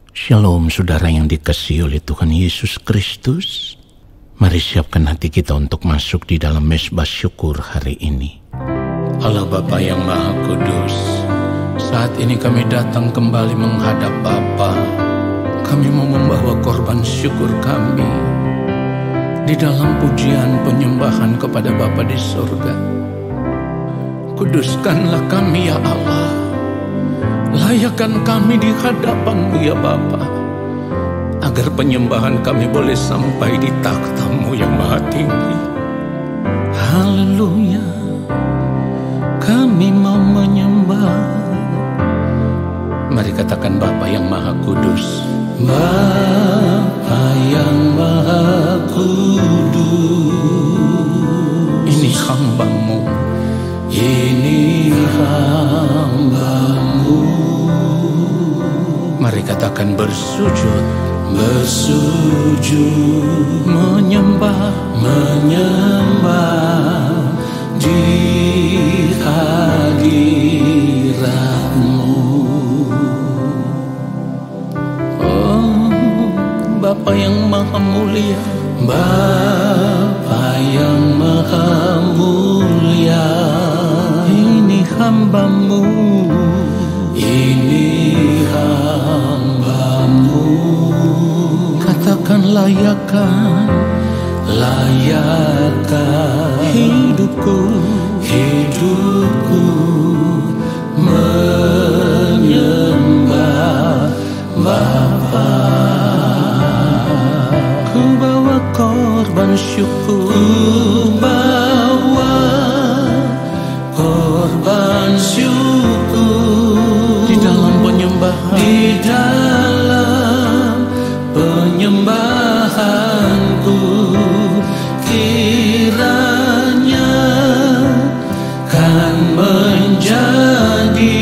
Shalom saudara yang dikasihi oleh Tuhan Yesus Kristus. Mari siapkan hati kita untuk masuk di dalam mezbah syukur hari ini. Allah Bapa yang Maha Kudus, saat ini kami datang kembali menghadap Bapa. Kami mau membawa korban syukur kami di dalam pujian penyembahan kepada Bapa di surga. Kuduskanlah kami ya Allah, layakkan kami di hadapan-Mu ya Bapa, agar penyembahan kami boleh sampai di takhta-Mu yang maha tinggi. Haleluya, kami mau menyembah. Mari katakan Bapa yang Maha Kudus. Bapa yang Maha Kudus, ini hamba-Mu, ini hamba-Mu. Mari katakan bersujud, bersujud, menyembah, menyembah di hadirat-Mu. Oh, Bapa yang Maha Mulia, Bapa yang Maha Mulia, ini hamba-Mu, ini hamba-Mu. Katakan layakkan, layakkan hidupku, hidupku menyembah Bapa. Ku bawa korban syukur, ku bawa korban syukur di dalam penyembahan, di dalam penyembahanku. Kiranya kan menjadi,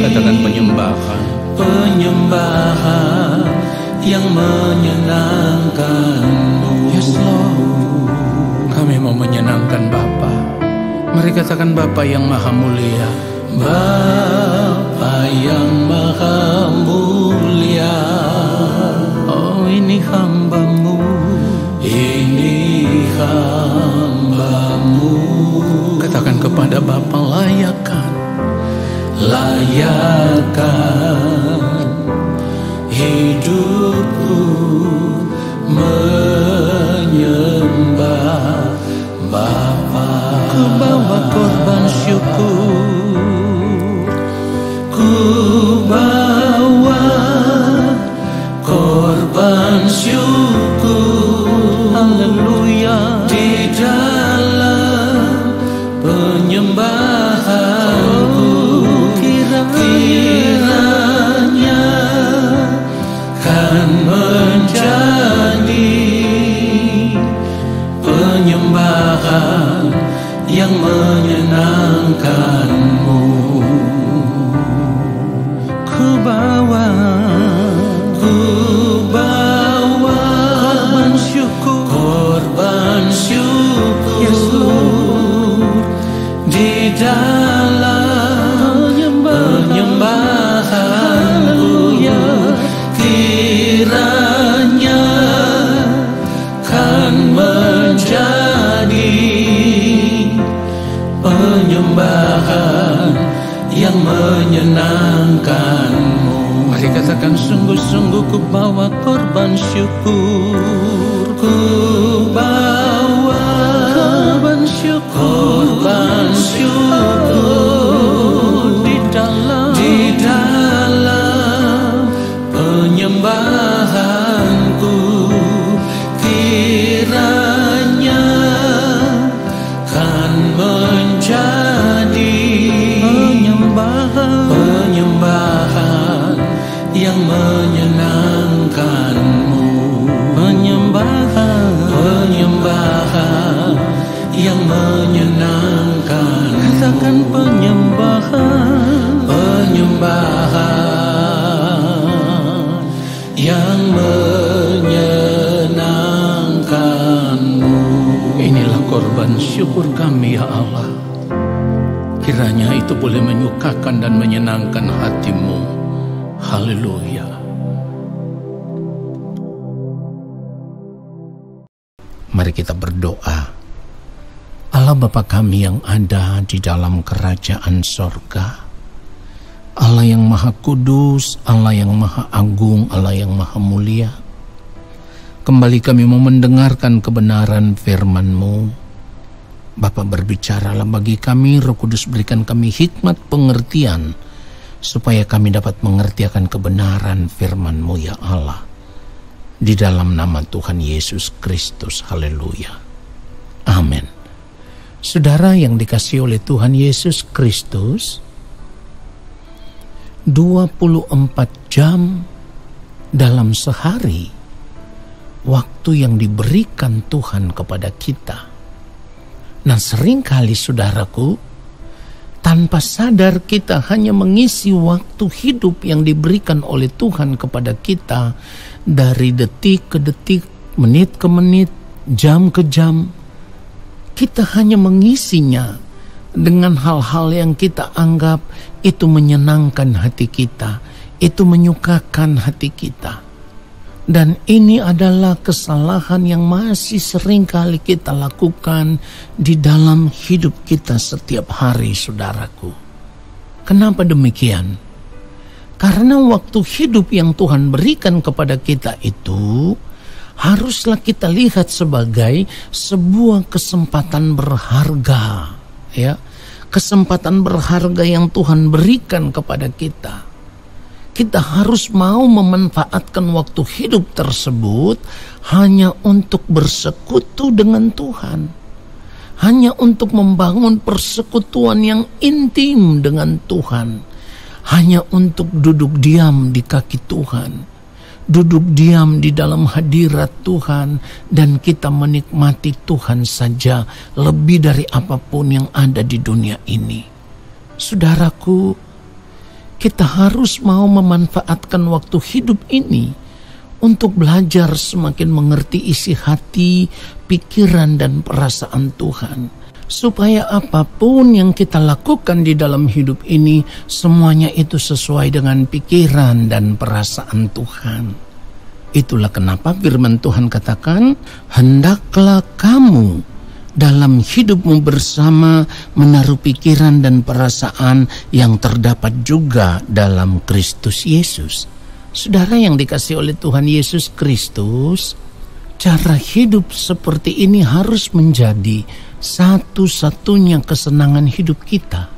katakan penyembahan, penyembahan yang menyenangkan-Mu. Yes Lord, kami mau menyenangkan Bapa. Mari katakan Bapa yang Maha Mulia, Bapa yang Maha Mulia. Oh, ini hamba-Mu, ini hamba-Mu. Katakan kepada Bapa, layakkan, layakkan hidupku menyembah Bapa. Ku bawa korban syukur, ku bawa korban syukur, haleluya, di dalam penyembahanku. Kiranya kan menjadi penyembahan yang menyenangkan-Mu. Ku bawa korban syukur, korban syukur, yes Lord, di dalam penyembahanku. Kiranya kan menjadi penyembahan yang menyenangkan-Mu. Mari katakan sungguh-sungguh ku bawa korban syukur, ku bawa korban syukur, korban syukur di dalam penyembahanku. Kiranya kan menjadi penyembahan yang menyenangkan-Mu, penyembahan yang menyenangkan. Katakan penyembahan yang menyenangkan-Mu. Inilah korban syukur kami ya Allah. Kiranya itu boleh menyukakan dan menyenangkan hati-Mu. Haleluya. Mari kita berdoa. Allah Bapa kami yang ada di dalam kerajaan sorga, Allah yang maha kudus, Allah yang maha agung, Allah yang maha mulia, kembali kami mau mendengarkan kebenaran firman-Mu. Bapa, berbicaralah bagi kami, Roh Kudus berikan kami hikmat pengertian, supaya kami dapat mengerti akan kebenaran firman-Mu ya Allah. Di dalam nama Tuhan Yesus Kristus, haleluya. Amin. Saudara yang dikasihi oleh Tuhan Yesus Kristus, 24 jam dalam sehari waktu yang diberikan Tuhan kepada kita. Nah, seringkali saudaraku, tanpa sadar kita hanya mengisi waktu hidup yang diberikan oleh Tuhan kepada kita dari detik ke detik, menit ke menit, jam ke jam. Kita hanya mengisinya dengan hal-hal yang kita anggap itu menyenangkan hati kita, itu menyukakan hati kita. Dan ini adalah kesalahan yang masih sering kali kita lakukan di dalam hidup kita setiap hari, saudaraku. Kenapa demikian? Karena waktu hidup yang Tuhan berikan kepada kita itu haruslah kita lihat sebagai sebuah kesempatan berharga, ya. Kesempatan berharga yang Tuhan berikan kepada kita. Kita harus mau memanfaatkan waktu hidup tersebut hanya untuk bersekutu dengan Tuhan. Hanya untuk membangun persekutuan yang intim dengan Tuhan. Hanya untuk duduk diam di kaki Tuhan. Duduk diam di dalam hadirat Tuhan, dan kita menikmati Tuhan saja lebih dari apapun yang ada di dunia ini. Saudaraku, kita harus mau memanfaatkan waktu hidup ini untuk belajar semakin mengerti isi hati, pikiran, dan perasaan Tuhan. Supaya apapun yang kita lakukan di dalam hidup ini, semuanya itu sesuai dengan pikiran dan perasaan Tuhan. Itulah kenapa firman Tuhan katakan, hendaklah kamu dalam hidupmu bersama menaruh pikiran dan perasaan yang terdapat juga dalam Kristus Yesus. Saudara yang dikasihi oleh Tuhan Yesus Kristus, cara hidup seperti ini harus menjadi satu-satunya kesenangan hidup kita.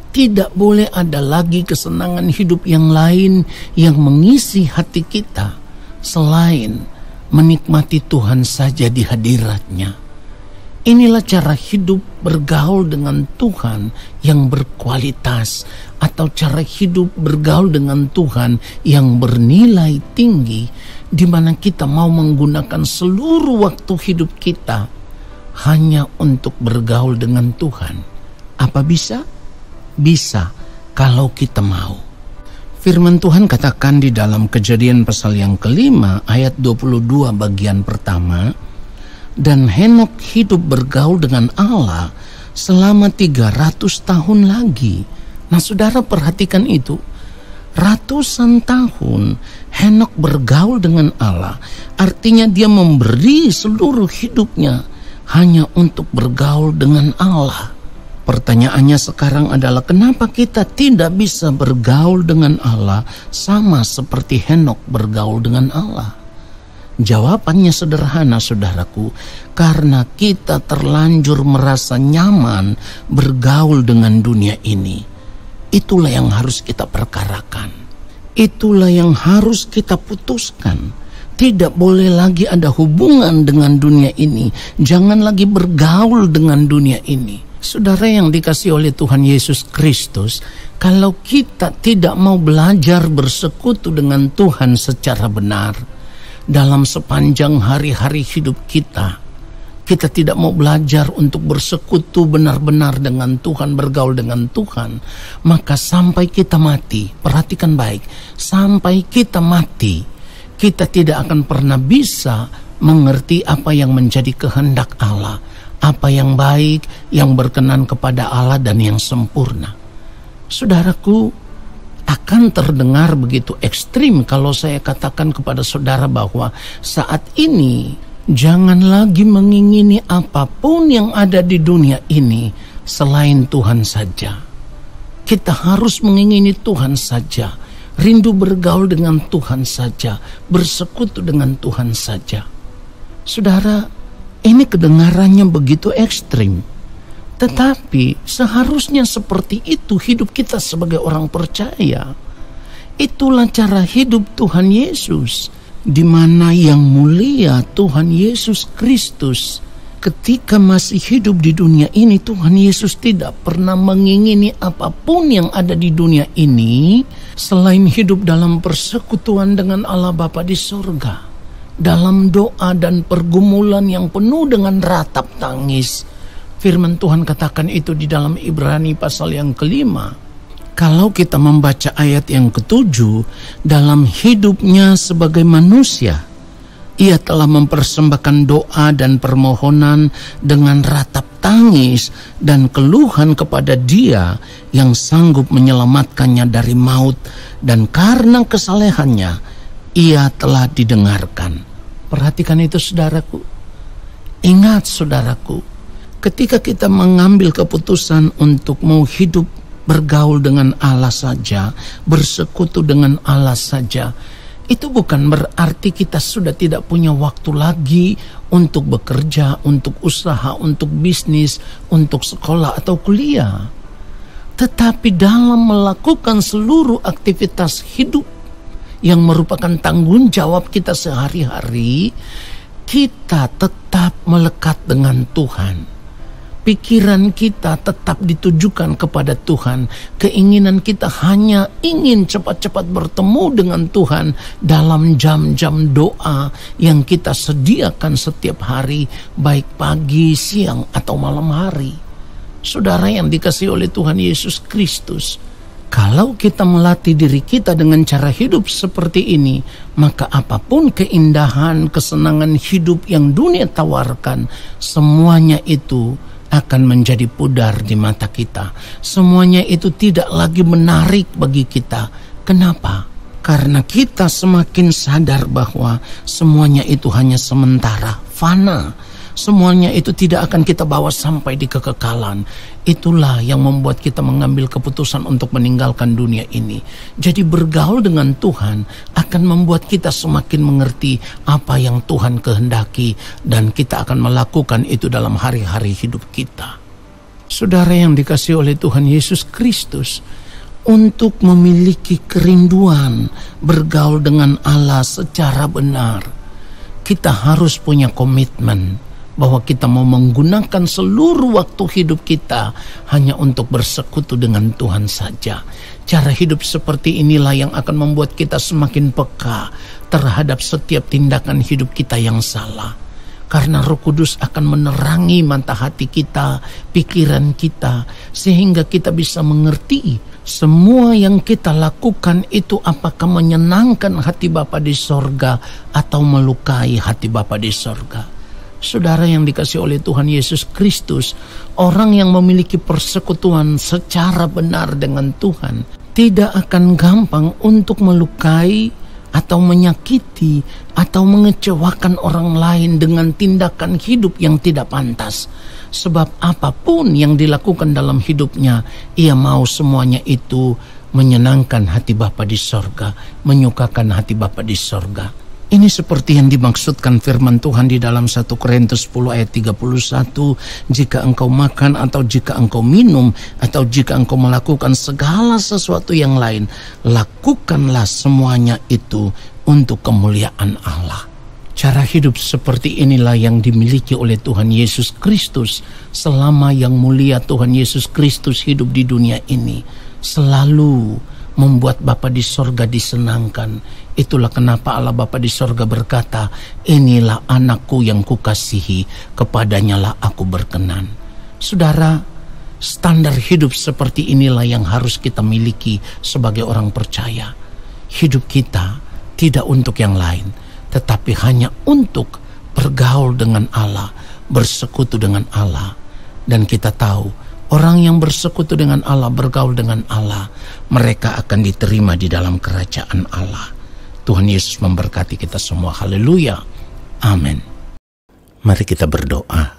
Tidak boleh ada lagi kesenangan hidup yang lain yang mengisi hati kita selain menikmati Tuhan saja di hadiratnya. Inilah cara hidup bergaul dengan Tuhan yang berkualitas, atau cara hidup bergaul dengan Tuhan yang bernilai tinggi, di mana kita mau menggunakan seluruh waktu hidup kita hanya untuk bergaul dengan Tuhan. Apa bisa? Bisa kalau kita mau. Firman Tuhan katakan di dalam Kejadian pasal yang ke-5 ayat 22 bagian pertama, dan Henok hidup bergaul dengan Allah selama 300 tahun lagi. Nah, saudara perhatikan itu. Ratusan tahun Henok bergaul dengan Allah. Artinya dia memberi seluruh hidupnya hanya untuk bergaul dengan Allah. Pertanyaannya sekarang adalah, kenapa kita tidak bisa bergaul dengan Allah sama seperti Henok bergaul dengan Allah? Jawabannya sederhana, saudaraku, karena kita terlanjur merasa nyaman bergaul dengan dunia ini. Itulah yang harus kita perkarakan. Itulah yang harus kita putuskan. Tidak boleh lagi ada hubungan dengan dunia ini. Jangan lagi bergaul dengan dunia ini. Saudara yang dikasihi oleh Tuhan Yesus Kristus, kalau kita tidak mau belajar bersekutu dengan Tuhan secara benar dalam sepanjang hari-hari hidup kita, kita tidak mau belajar untuk bersekutu benar-benar dengan Tuhan, bergaul dengan Tuhan, maka sampai kita mati, perhatikan baik, sampai kita mati, kita tidak akan pernah bisa mengerti apa yang menjadi kehendak Allah, apa yang baik, yang berkenan kepada Allah, dan yang sempurna. Saudaraku, akan terdengar begitu ekstrim kalau saya katakan kepada saudara bahwa saat ini Jangan lagi mengingini apapun yang ada di dunia ini selain Tuhan saja. Kita harus mengingini Tuhan saja, rindu bergaul dengan Tuhan saja, bersekutu dengan Tuhan saja. Saudara, ini kedengarannya begitu ekstrim. Tetapi seharusnya seperti itu hidup kita sebagai orang percaya. Itulah cara hidup Tuhan Yesus, di mana yang mulia Tuhan Yesus Kristus ketika masih hidup di dunia ini, Tuhan Yesus tidak pernah mengingini apapun yang ada di dunia ini selain hidup dalam persekutuan dengan Allah Bapa di sorga, dalam doa dan pergumulan yang penuh dengan ratap tangis. Firman Tuhan katakan itu di dalam Ibrani pasal yang 5. Kalau kita membaca ayat yang ke-7, dalam hidupnya sebagai manusia, ia telah mempersembahkan doa dan permohonan dengan ratap tangis dan keluhan kepada Dia yang sanggup menyelamatkannya dari maut, dan karena kesalehannya ia telah didengarkan. Perhatikan itu, saudaraku. Ingat, saudaraku, ketika kita mengambil keputusan untuk mau hidup bergaul dengan Allah saja, bersekutu dengan Allah saja, itu bukan berarti kita sudah tidak punya waktu lagi untuk bekerja, untuk usaha, untuk bisnis, untuk sekolah atau kuliah. Tetapi dalam melakukan seluruh aktivitas hidup yang merupakan tanggung jawab kita sehari-hari, kita tetap melekat dengan Tuhan. Pikiran kita tetap ditujukan kepada Tuhan. Keinginan kita hanya ingin cepat-cepat bertemu dengan Tuhan dalam jam-jam doa yang kita sediakan setiap hari, baik pagi, siang, atau malam hari. Saudara yang dikasihi oleh Tuhan Yesus Kristus, kalau kita melatih diri kita dengan cara hidup seperti ini, maka apapun keindahan, kesenangan hidup yang dunia tawarkan, semuanya itu akan menjadi pudar di mata kita. Semuanya itu tidak lagi menarik bagi kita. Kenapa? Karena kita semakin sadar bahwa semuanya itu hanya sementara, fana. Semuanya itu tidak akan kita bawa sampai di kekekalan. Itulah yang membuat kita mengambil keputusan untuk meninggalkan dunia ini. Jadi bergaul dengan Tuhan akan membuat kita semakin mengerti apa yang Tuhan kehendaki, dan kita akan melakukan itu dalam hari-hari hidup kita. Saudara yang dikasihi oleh Tuhan Yesus Kristus, untuk memiliki kerinduan bergaul dengan Allah secara benar, kita harus punya komitmen bahwa kita mau menggunakan seluruh waktu hidup kita hanya untuk bersekutu dengan Tuhan saja. Cara hidup seperti inilah yang akan membuat kita semakin peka terhadap setiap tindakan hidup kita yang salah. Karena Roh Kudus akan menerangi mata hati kita, pikiran kita, sehingga kita bisa mengerti semua yang kita lakukan itu apakah menyenangkan hati Bapa di sorga atau melukai hati Bapa di sorga. Saudara yang dikasihi oleh Tuhan Yesus Kristus, orang yang memiliki persekutuan secara benar dengan Tuhan tidak akan gampang untuk melukai atau menyakiti atau mengecewakan orang lain dengan tindakan hidup yang tidak pantas. Sebab apapun yang dilakukan dalam hidupnya, ia mau semuanya itu menyenangkan hati Bapa di sorga, menyukakan hati Bapa di sorga. Ini seperti yang dimaksudkan firman Tuhan di dalam 1 Korintus 10 ayat 31. Jika engkau makan atau jika engkau minum atau jika engkau melakukan segala sesuatu yang lain, lakukanlah semuanya itu untuk kemuliaan Allah. Cara hidup seperti inilah yang dimiliki oleh Tuhan Yesus Kristus selama yang mulia Tuhan Yesus Kristus hidup di dunia ini. Selalu membuat Bapa di sorga disenangkan. Itulah kenapa Allah Bapa di sorga berkata, inilah anakku yang kukasihi, kepadanya lah aku berkenan. Saudara, standar hidup seperti inilah yang harus kita miliki sebagai orang percaya. Hidup kita tidak untuk yang lain, tetapi hanya untuk bergaul dengan Allah, bersekutu dengan Allah. Dan kita tahu, orang yang bersekutu dengan Allah, bergaul dengan Allah, mereka akan diterima di dalam kerajaan Allah. Tuhan Yesus memberkati kita semua. Haleluya. Amin. Mari kita berdoa.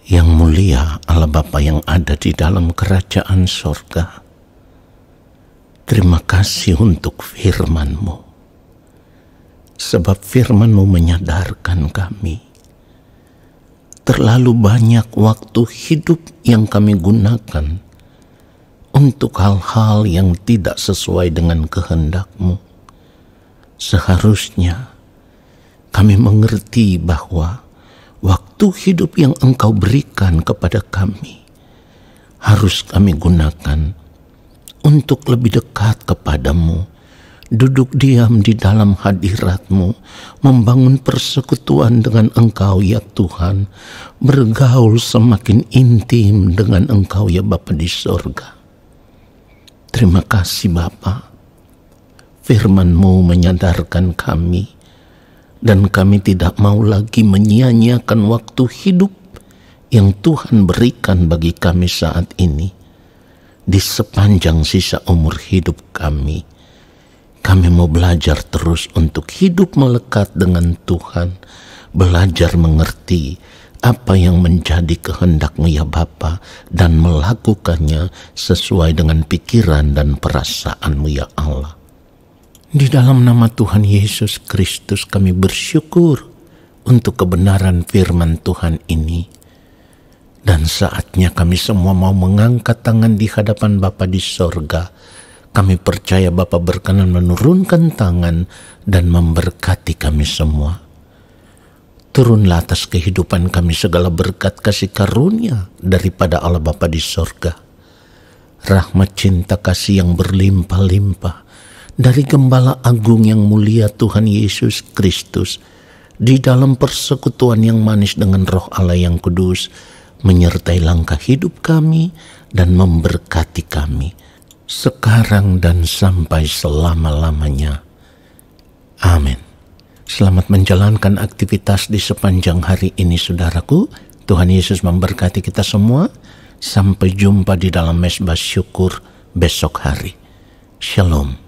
Yang mulia Allah Bapa yang ada di dalam kerajaan sorga, terima kasih untuk firman-Mu. Sebab firman-Mu menyadarkan kami, terlalu banyak waktu hidup yang kami gunakan untuk hal-hal yang tidak sesuai dengan kehendak-Mu. Seharusnya kami mengerti bahwa waktu hidup yang Engkau berikan kepada kami harus kami gunakan untuk lebih dekat kepadamu, duduk diam di dalam hadirat-Mu, membangun persekutuan dengan Engkau ya Tuhan, bergaul semakin intim dengan Engkau ya Bapa di sorga. Terima kasih Bapa, firman-Mu menyadarkan kami, dan kami tidak mau lagi menyia-nyiakan waktu hidup yang Tuhan berikan bagi kami saat ini. Di sepanjang sisa umur hidup kami mau belajar terus untuk hidup melekat dengan Tuhan, belajar mengerti apa yang menjadi kehendak-Mu ya Bapa, dan melakukannya sesuai dengan pikiran dan perasaan-Mu ya Allah. Di dalam nama Tuhan Yesus Kristus kami bersyukur untuk kebenaran firman Tuhan ini. Dan saatnya kami semua mau mengangkat tangan di hadapan Bapa di sorga. Kami percaya Bapa berkenan menurunkan tangan dan memberkati kami semua. Turunlah atas kehidupan kami segala berkat kasih karunia daripada Allah Bapa di sorga. Rahmat cinta kasih yang berlimpah-limpah dari Gembala Agung yang mulia Tuhan Yesus Kristus, di dalam persekutuan yang manis dengan Roh Allah yang kudus, menyertai langkah hidup kami dan memberkati kami, sekarang dan sampai selama-lamanya. Amin. Selamat menjalankan aktivitas di sepanjang hari ini saudaraku. Tuhan Yesus memberkati kita semua. Sampai jumpa di dalam Mesbah Syukur besok hari. Shalom.